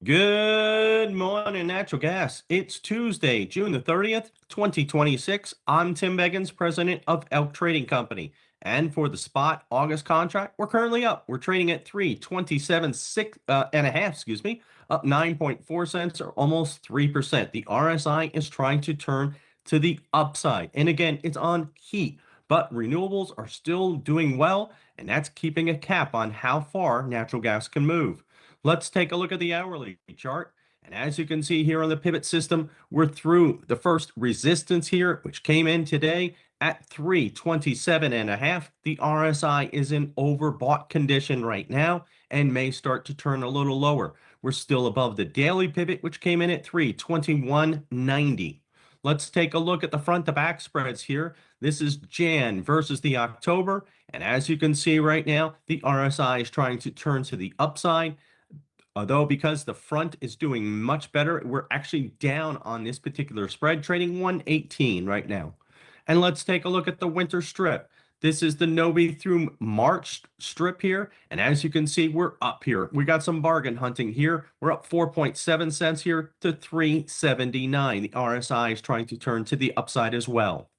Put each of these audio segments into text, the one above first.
Good morning, natural gas. It's Tuesday, June the 30th, 2026. I'm Tim Beggins, president of Elk Trading Company. And for the spot August contract, we're currently up. We're trading at 327 and a half, up 9.4 cents or almost 3%. The RSI is trying to turn to the upside. And again, it's on heat, but renewables are still doing well, and that's keeping a cap on how far natural gas can move. Let's take a look at the hourly chart. And as you can see here on the pivot system, we're through the first resistance here, which came in today at 327 and a half. The RSI is in overbought condition right now and may start to turn a little lower. We're still above the daily pivot, which came in at 321.90. Let's take a look at the front to back spreads here. This is Jan versus the October. And as you can see right now, the RSI is trying to turn to the upside. Although because the front is doing much better, we're actually down on this particular spread, trading 118 right now. And let's take a look at the winter strip. This is the Novi through March strip here. And as you can see, we're up here. We got some bargain hunting here. We're up 4.7 cents here to 379. The RSI is trying to turn to the upside as well.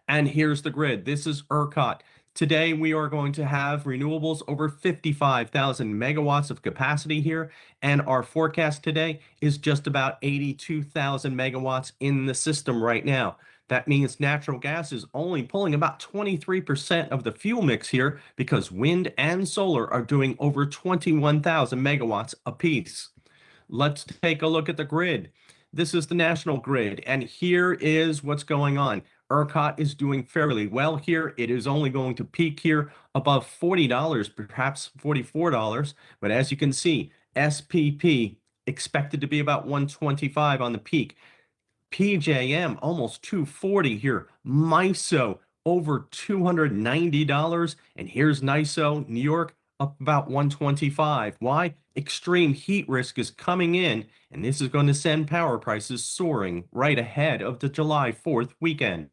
And here's the grid. This is ERCOT. Today, we are going to have renewables over 55,000 megawatts of capacity here. And our forecast today is just about 82,000 megawatts in the system right now. That means natural gas is only pulling about 23% of the fuel mix here because wind and solar are doing over 21,000 megawatts apiece. Let's take a look at the grid. This is the national grid, and here is what's going on. ERCOT is doing fairly well here. It is only going to peak here above $40, perhaps $44. But as you can see, SPP expected to be about 125 on the peak. PJM almost 240 here. MISO over $290. And here's NYISO, New York, up about 125. Why? Extreme heat risk is coming in, and this is going to send power prices soaring right ahead of the July 4th weekend.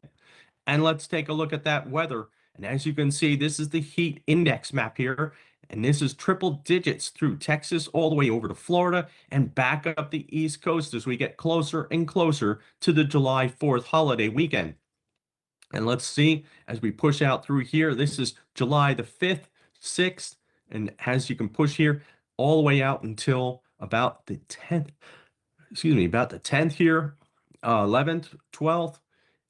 And let's take a look at that weather. And as you can see, this is the heat index map here. And this is triple digits through Texas all the way over to Florida and back up the East Coast as we get closer and closer to the July 4th holiday weekend. And let's see, as we push out through here, this is July the 5th, 6th, and as you can push here all the way out until about the 10th, about the 10th here, 11th, 12th,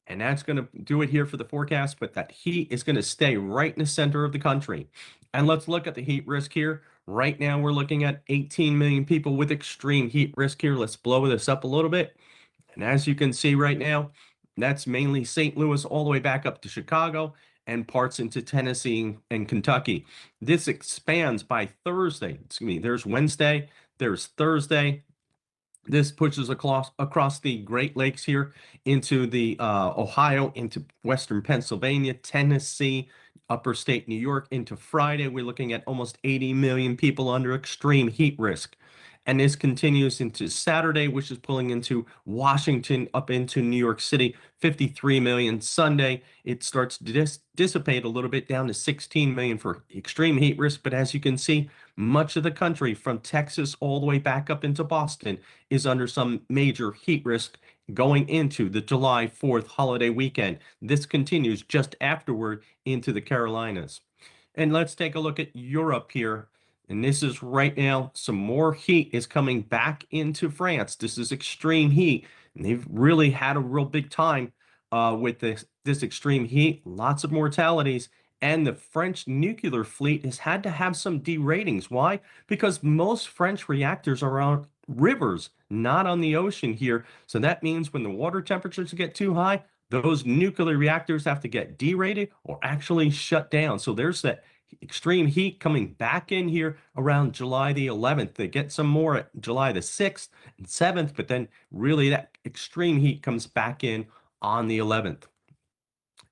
and that's going to do it here for the forecast, but that heat is going to stay right in the center of the country. And let's look at the heat risk here. Right now, we're looking at 18 million people with extreme heat risk here. Let's blow this up a little bit. And as you can see right now, that's mainly St. Louis all the way back up to Chicago and parts into Tennessee and Kentucky. This expands by Thursday. There's Wednesday, there's Thursday. This pushes across the Great Lakes here into the Ohio, into western Pennsylvania, Tennessee, upper state New York. Into Friday, we're looking at almost 80 million people under extreme heat risk. And this continues into Saturday, which is pulling into Washington, up into New York City, 53 million. Sunday, it starts to dissipate a little bit down to 16 million for extreme heat risk. But as you can see, much of the country from Texas all the way back up into Boston is under some major heat risk going into the July 4th holiday weekend. This continues just afterward into the Carolinas. And let's take a look at Europe here. And this is right now, some more heat is coming back into France. This is extreme heat, and they've really had a real big time with this extreme heat. Lots of mortalities, and the French nuclear fleet has had to have some deratings. Why? Because most French reactors are on rivers, not on the ocean here. So that means when the water temperatures get too high, those nuclear reactors have to get derated or actually shut down. So there's that extreme heat coming back in here around July the 11th. They get some more at July the 6th and 7th, but then really that extreme heat comes back in on the 11th.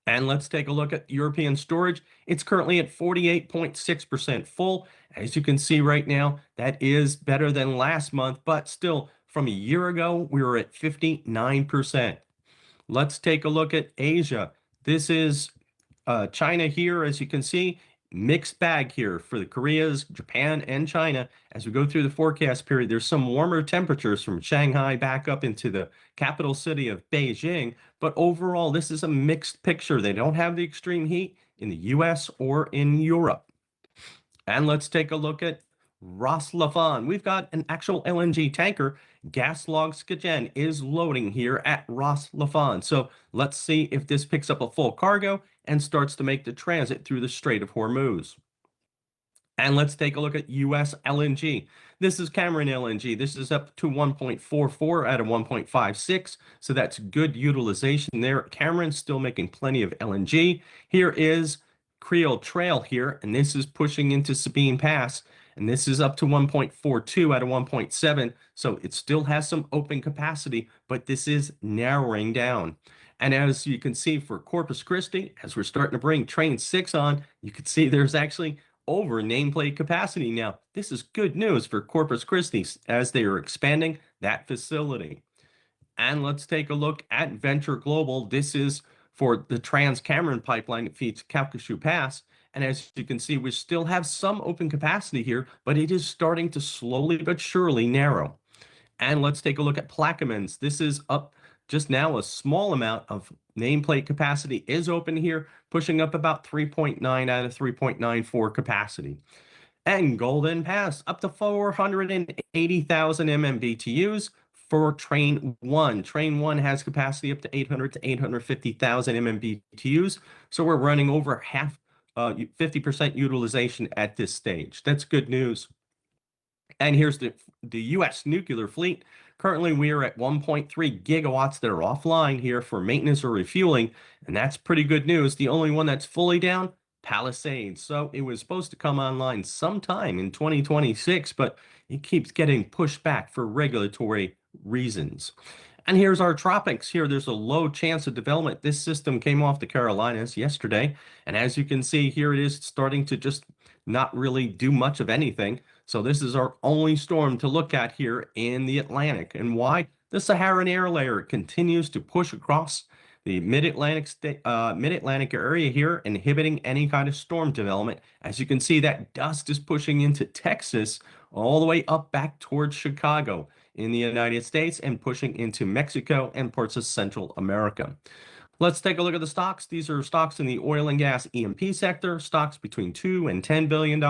And let's take a look at European storage. It's currently at 48.6% full. As you can see right now, that is better than last month, but still from a year ago, we were at 59%. Let's take a look at Asia. This is China here, as you can see. mixed bag here for the Koreas, Japan, and China. As we go through the forecast period, there's some warmer temperatures from Shanghai back up into the capital city of Beijing. But overall, this is a mixed picture. They don't have the extreme heat in the US or in Europe. And let's take a look at Ras Laffan. We've got an actual LNG tanker. GasLog Skagen is loading here at Ras Laffan. So let's see if this picks up a full cargo and starts to make the transit through the Strait of Hormuz. And let's take a look at US LNG. This is Cameron LNG. This is up to 1.44 out of 1.56. So that's good utilization there. Cameron's still making plenty of LNG. Here is Creole Trail here, and this is pushing into Sabine Pass. And this is up to 1.42 out of 1.7. So it still has some open capacity, but this is narrowing down. And as you can see for Corpus Christi, as we're starting to bring Train 6 on, you can see there's actually over nameplate capacity now. This is good news for Corpus Christi as they are expanding that facility. And let's take a look at Venture Global. This is for the Trans-Cameron pipeline that feeds Calcasieu Pass. And as you can see, we still have some open capacity here, but it is starting to slowly but surely narrow. And let's take a look at Plaquemines. This is up just now. A small amount of nameplate capacity is open here, pushing up about 3.9 out of 3.94 capacity. And Golden Pass up to 480,000 MMBTUs for Train 1. Train 1 has capacity up to 800 to 850,000 MMBTUs. So we're running over half, 50% utilization at this stage. That's good news. And here's the U.S. nuclear fleet. Currently, we are at 1.3 gigawatts that are offline here for maintenance or refueling, and that's pretty good news. The only one that's fully down, Palisades. So it was supposed to come online sometime in 2026, but it keeps getting pushed back for regulatory reasons. And here's our Tropics. Here, there's a low chance of development. This system came off the Carolinas yesterday, and as you can see, here it is starting to just not really do much of anything. So this is our only storm to look at here in the Atlantic. And why? The Saharan air layer continues to push across the mid-Atlantic area here, inhibiting any kind of storm development. As you can see, that dust is pushing into Texas all the way up back towards Chicago in the United States and pushing into Mexico and parts of Central America. Let's take a look at the stocks. These are stocks in the oil and gas E&P sector, stocks between $2 and $10 billion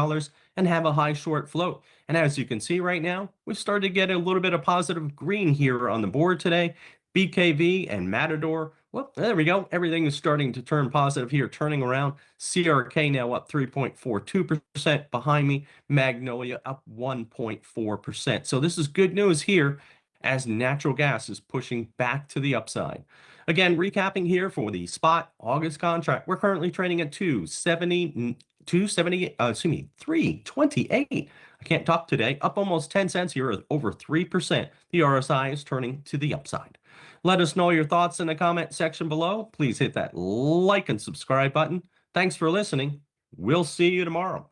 and have a high short float. And as you can see right now, we've started to get a little bit of positive green here on the board today. BKV and Matador, well, there we go. Everything is starting to turn positive here, turning around. CRK now up 3.42%. Behind me, Magnolia up 1.4%. So this is good news here as natural gas is pushing back to the upside. Again, recapping here for the spot August contract, we're currently trading at 328. I can't talk today. Up almost 10 cents here, over 3%. The RSI is turning to the upside. Let us know your thoughts in the comment section below. Please hit that like and subscribe button. Thanks for listening. We'll see you tomorrow.